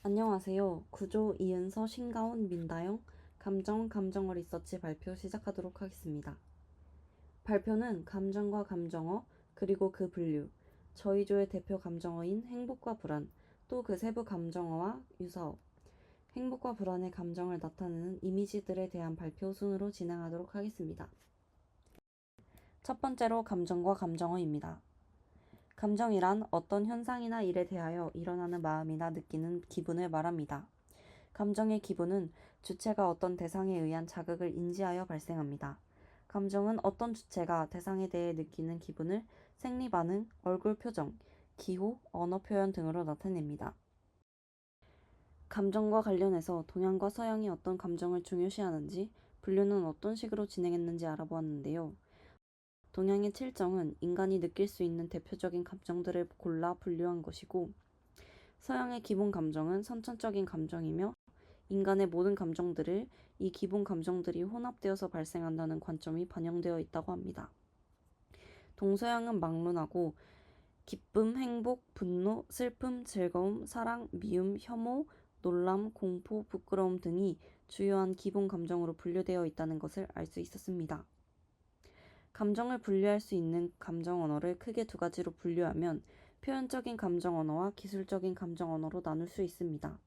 안녕하세요. 구조 이은서 신가온 민다영 감정어 리서치 발표 시작하도록 하겠습니다. 발표는 감정과 감정어 그리고 그 분류, 저희 조의 대표 감정어인 행복과 불안, 또 그 세부 감정어와 유사어, 행복과 불안의 감정을 나타내는 이미지들에 대한 발표 순으로 진행하도록 하겠습니다. 첫 번째로 감정과 감정어입니다. 감정이란 어떤 현상이나 일에 대하여 일어나는 마음이나 느끼는 기분을 말합니다. 감정의 기분은 주체가 어떤 대상에 의한 자극을 인지하여 발생합니다. 감정은 어떤 주체가 대상에 대해 느끼는 기분을 생리 반응, 얼굴 표정, 기호, 언어 표현 등으로 나타냅니다. 감정과 관련해서 동양과 서양이 어떤 감정을 중요시하는지, 분류는 어떤 식으로 진행했는지 알아보았는데요. 동양의 칠정은 인간이 느낄 수 있는 대표적인 감정들을 골라 분류한 것이고, 서양의 기본 감정은 선천적인 감정이며 인간의 모든 감정들을 이 기본 감정들이 혼합되어서 발생한다는 관점이 반영되어 있다고 합니다. 동서양은 막론하고 기쁨, 행복, 분노, 슬픔, 즐거움, 사랑, 미움, 혐오, 놀람, 공포, 부끄러움 등이 주요한 기본 감정으로 분류되어 있다는 것을 알 수 있었습니다. 감정을 분류할 수 있는 감정 언어를 크게 두 가지로 분류하면 표현적인 감정 언어와 기술적인 감정 언어로 나눌 수 있습니다.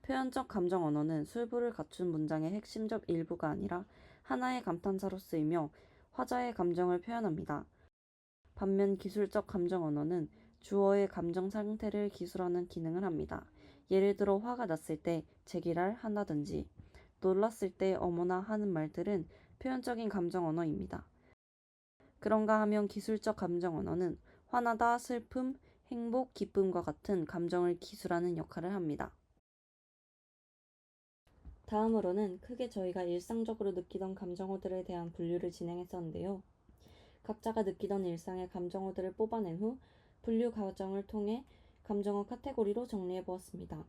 표현적 감정 언어는 술부를 갖춘 문장의 핵심적 일부가 아니라 하나의 감탄사로 쓰이며 화자의 감정을 표현합니다. 반면 기술적 감정 언어는 주어의 감정 상태를 기술하는 기능을 합니다. 예를 들어 화가 났을 때 제기랄 한다든지 놀랐을 때 어머나 하는 말들은 표현적인 감정 언어입니다. 그런가 하면 기술적 감정 언어는 화나다, 슬픔, 행복, 기쁨과 같은 감정을 기술하는 역할을 합니다. 다음으로는 크게 저희가 일상적으로 느끼던 감정어들에 대한 분류를 진행했었는데요. 각자가 느끼던 일상의 감정어들을 뽑아낸 후 분류 과정을 통해 감정어 카테고리로 정리해 보았습니다.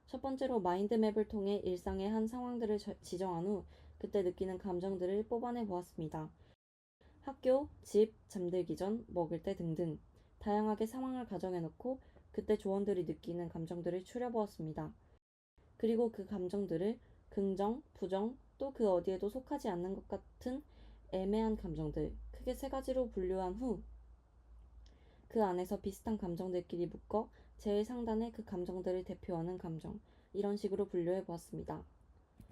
첫 번째로 마인드맵을 통해 일상의 한 상황들을 지정한 후 그때 느끼는 감정들을 뽑아내 보았습니다. 학교, 집, 잠들기 전, 먹을 때 등등 다양하게 상황을 가정해 놓고 그때 조원들이 느끼는 감정들을 추려 보았습니다. 그리고 그 감정들을 긍정, 부정, 또 그 어디에도 속하지 않는 것 같은 애매한 감정들, 크게 세 가지로 분류한 후 그 안에서 비슷한 감정들끼리 묶어 제일 상단에 그 감정들을 대표하는 감정, 이런 식으로 분류해 보았습니다.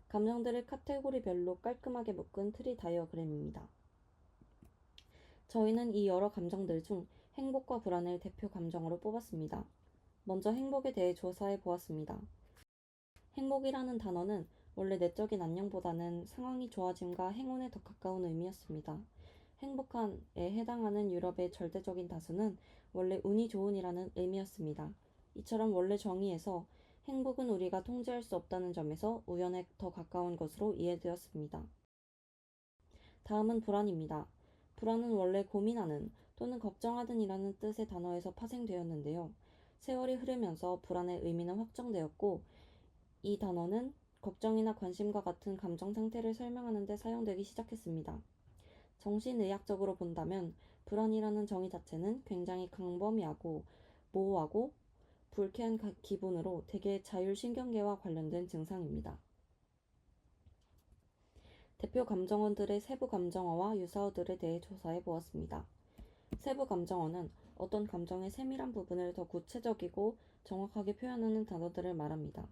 감정들을 카테고리별로 깔끔하게 묶은 트리 다이어그램입니다. 저희는 이 여러 감정들 중 행복과 불안을 대표 감정으로 뽑았습니다. 먼저 행복에 대해 조사해 보았습니다. 행복이라는 단어는 원래 내적인 안녕보다는 상황이 좋아짐과 행운에 더 가까운 의미였습니다. 행복한에 해당하는 유럽의 절대적인 다수는 원래 운이 좋은이라는 의미였습니다. 이처럼 원래 정의에서 행복은 우리가 통제할 수 없다는 점에서 우연에 더 가까운 것으로 이해되었습니다. 다음은 불안입니다. 불안은 원래 고민하는 또는 걱정하든이라는 뜻의 단어에서 파생되었는데요. 세월이 흐르면서 불안의 의미는 확정되었고 이 단어는 걱정이나 관심과 같은 감정 상태를 설명하는 데 사용되기 시작했습니다. 정신의학적으로 본다면 불안이라는 정의 자체는 굉장히 광범위하고 모호하고 불쾌한 기분으로 대개 자율신경계와 관련된 증상입니다. 대표 감정어들의 세부 감정어와 유사어들에 대해 조사해 보았습니다. 세부 감정어는 어떤 감정의 세밀한 부분을 더 구체적이고 정확하게 표현하는 단어들을 말합니다.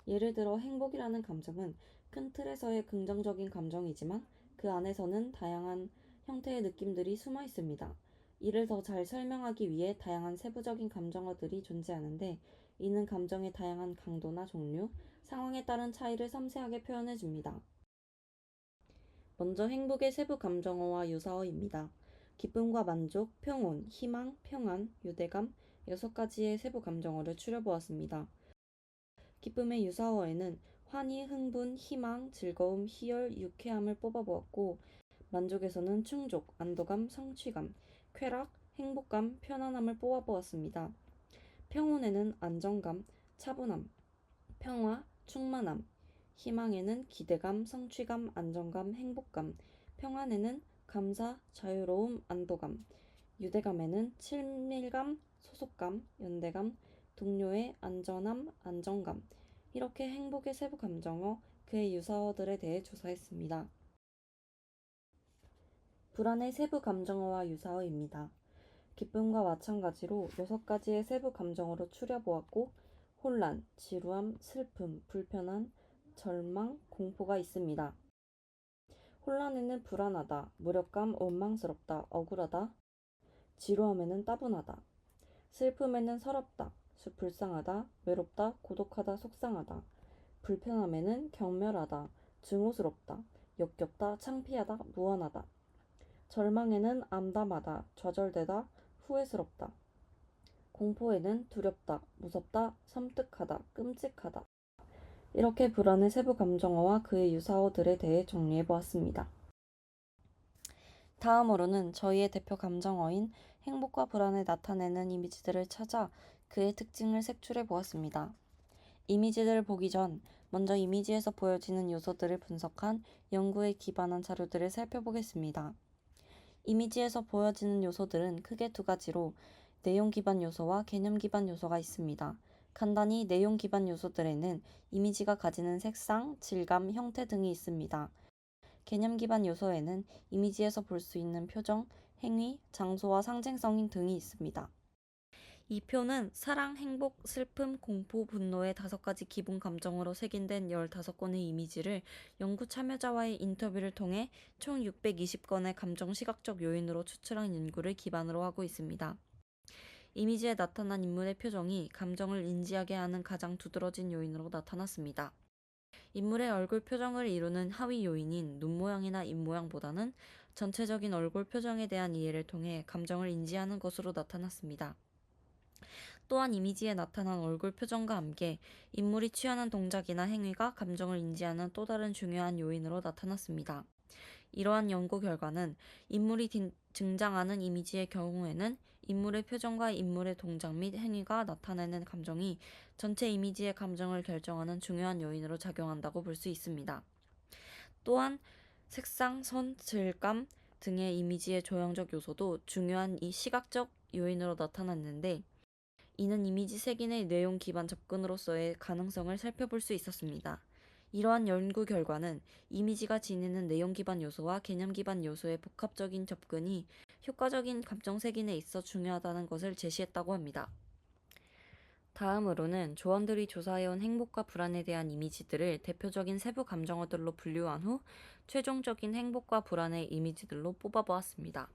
예를 들어 행복이라는 감정은 큰 틀에서의 긍정적인 감정이지만 그 안에서는 다양한 형태의 느낌들이 숨어 있습니다. 이를 더 잘 설명하기 위해 다양한 세부적인 감정어들이 존재하는데 이는 감정의 다양한 강도나 종류, 상황에 따른 차이를 섬세하게 표현해 줍니다. 먼저 행복의 세부 감정어와 유사어입니다. 기쁨과 만족, 평온, 희망, 평안, 유대감 6가지의 세부 감정어를 추려보았습니다. 기쁨의 유사어에는 환희, 흥분, 희망, 즐거움, 희열, 유쾌함을 뽑아보았고 만족에서는 충족, 안도감, 성취감, 쾌락, 행복감, 편안함을 뽑아보았습니다. 평온에는 안정감, 차분함, 평화, 충만함, 희망에는 기대감, 성취감, 안정감, 행복감, 평안에는 감사, 자유로움, 안도감, 유대감에는 친밀감, 소속감, 연대감, 동료의 안전함, 안정감, 이렇게 행복의 세부 감정어, 그의 유사어들에 대해 조사했습니다. 불안의 세부 감정어와 유사어입니다. 기쁨과 마찬가지로 6가지의 세부 감정어로 추려보았고 혼란, 지루함, 슬픔, 불편함, 절망, 공포가 있습니다. 혼란에는 불안하다, 무력감, 원망스럽다, 억울하다. 지루함에는 따분하다. 슬픔에는 서럽다, 불쌍하다, 외롭다, 고독하다, 속상하다. 불편함에는 경멸하다, 증오스럽다, 역겹다, 창피하다, 무한하다. 절망에는 암담하다, 좌절되다, 후회스럽다. 공포에는 두렵다, 무섭다, 섬뜩하다, 끔찍하다. 이렇게 불안의 세부 감정어와 그의 유사어들에 대해 정리해보았습니다. 다음으로는 저희의 대표 감정어인 행복과 불안을 나타내는 이미지들을 찾아 그의 특징을 색출해보았습니다. 이미지들을 보기 전 먼저 이미지에서 보여지는 요소들을 분석한 연구에 기반한 자료들을 살펴보겠습니다. 이미지에서 보여지는 요소들은 크게 2가지로 내용 기반 요소와 개념 기반 요소가 있습니다. 간단히 내용 기반 요소들에는 이미지가 가지는 색상, 질감, 형태 등이 있습니다. 개념 기반 요소에는 이미지에서 볼 수 있는 표정, 행위, 장소와 상징성 등이 있습니다. 이 표는 사랑, 행복, 슬픔, 공포, 분노의 5가지 기본 감정으로 색인된 15건의 이미지를 연구 참여자와의 인터뷰를 통해 총 620건의 감정 시각적 요인으로 추출한 연구를 기반으로 하고 있습니다. 이미지에 나타난 인물의 표정이 감정을 인지하게 하는 가장 두드러진 요인으로 나타났습니다. 인물의 얼굴 표정을 이루는 하위 요인인 눈 모양이나 입 모양보다는 전체적인 얼굴 표정에 대한 이해를 통해 감정을 인지하는 것으로 나타났습니다. 또한 이미지에 나타난 얼굴 표정과 함께 인물이 취하는 동작이나 행위가 감정을 인지하는 또 다른 중요한 요인으로 나타났습니다. 이러한 연구 결과는 인물이 등장하는 이미지의 경우에는 인물의 표정과 인물의 동작 및 행위가 나타내는 감정이 전체 이미지의 감정을 결정하는 중요한 요인으로 작용한다고 볼 수 있습니다. 또한 색상, 선, 질감 등의 이미지의 조형적 요소도 중요한 이 시각적 요인으로 나타났는데 이는 이미지 색인의 내용 기반 접근으로서의 가능성을 살펴볼 수 있었습니다. 이러한 연구 결과는 이미지가 지니는 내용 기반 요소와 개념 기반 요소의 복합적인 접근이 효과적인 감정 색인에 있어 중요하다는 것을 제시했다고 합니다. 다음으로는 조원들이 조사해온 행복과 불안에 대한 이미지들을 대표적인 세부 감정어들로 분류한 후 최종적인 행복과 불안의 이미지들로 뽑아보았습니다.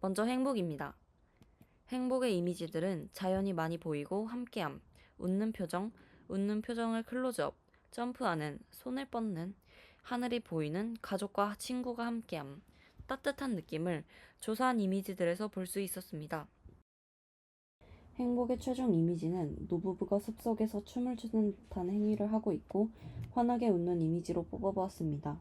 먼저 행복입니다. 행복의 이미지들은 자연이 많이 보이고 함께함, 웃는 표정을 클로즈업, 점프하는, 손을 뻗는, 하늘이 보이는, 가족과 친구가 함께함, 따뜻한 느낌을 조사한 이미지들에서 볼 수 있었습니다. 행복의 최종 이미지는 노부부가 숲속에서 춤을 추는 듯한 행위를 하고 있고 환하게 웃는 이미지로 뽑아보았습니다.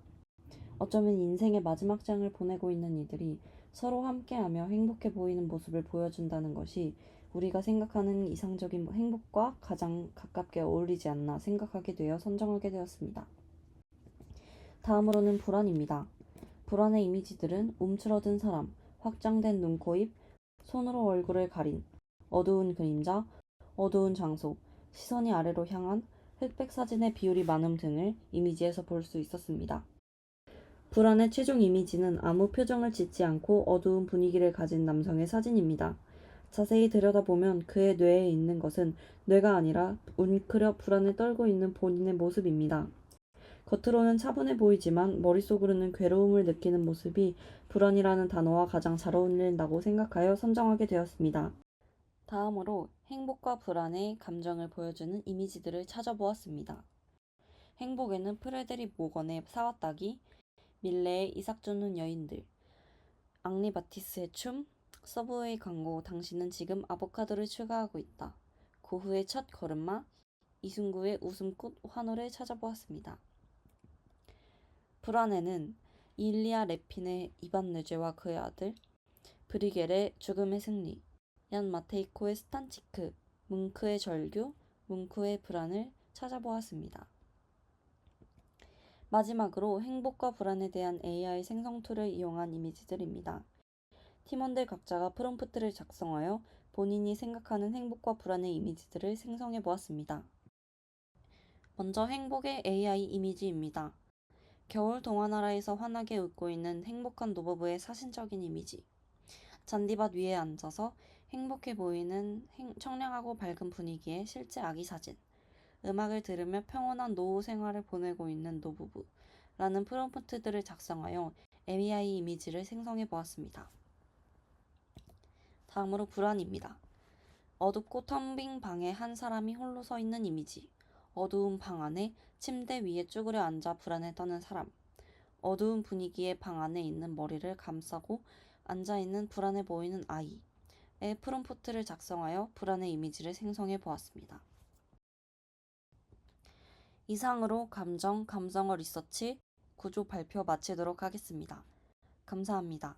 어쩌면 인생의 마지막 장을 보내고 있는 이들이 서로 함께하며 행복해 보이는 모습을 보여준다는 것이 우리가 생각하는 이상적인 행복과 가장 가깝게 어울리지 않나 생각하게 되어 선정하게 되었습니다. 다음으로는 불안입니다. 불안의 이미지들은 움츠러든 사람, 확장된 눈, 코, 입, 손으로 얼굴을 가린, 어두운 그림자, 어두운 장소, 시선이 아래로 향한, 흑백 사진의 비율이 많음 등을 이미지에서 볼 수 있었습니다. 불안의 최종 이미지는 아무 표정을 짓지 않고 어두운 분위기를 가진 남성의 사진입니다. 자세히 들여다보면 그의 뇌에 있는 것은 뇌가 아니라 웅크려 불안에 떨고 있는 본인의 모습입니다. 겉으로는 차분해 보이지만 머릿속으로는 괴로움을 느끼는 모습이 불안이라는 단어와 가장 잘 어울린다고 생각하여 선정하게 되었습니다. 다음으로 행복과 불안의 감정을 보여주는 이미지들을 찾아보았습니다. 행복에는 프레데릭 모건의 사왔다기, 밀레의 이삭 주는 여인들, 앙리 바티스의 춤, 서브웨이 광고 당신은 지금 아보카도를 추가하고 있다. 고흐의 첫 걸음마, 이승구의 웃음꽃 환호를 찾아보았습니다. 불안에는 일리아 레핀의 이반 뇌제와 그의 아들, 브리겔의 죽음의 승리, 얀 마테이코의 스탄치크, 뭉크의 절규, 뭉크의 불안을 찾아보았습니다. 마지막으로 행복과 불안에 대한 AI 생성 툴을 이용한 이미지들입니다. 팀원들 각자가 프롬프트를 작성하여 본인이 생각하는 행복과 불안의 이미지들을 생성해 보았습니다. 먼저 행복의 AI 이미지입니다. 겨울 동화나라에서 환하게 웃고 있는 행복한 노부부의 사진적인 이미지. 잔디밭 위에 앉아서 행복해 보이는 청량하고 밝은 분위기의 실제 아기 사진. 음악을 들으며 평온한 노후 생활을 보내고 있는 노부부. 라는 프롬프트들을 작성하여 AI 이미지를 생성해 보았습니다. 다음으로 불안입니다. 어둡고 텅 빈 방에 한 사람이 홀로 서 있는 이미지. 어두운 방 안에 침대 위에 쭈그려 앉아 불안에 떠는 사람. 어두운 분위기의 방 안에 있는 머리를 감싸고 앉아있는 불안해 보이는 아이의 프롬프트를 작성하여 불안의 이미지를 생성해 보았습니다. 이상으로 감정어 리서치 구조 발표 마치도록 하겠습니다. 감사합니다.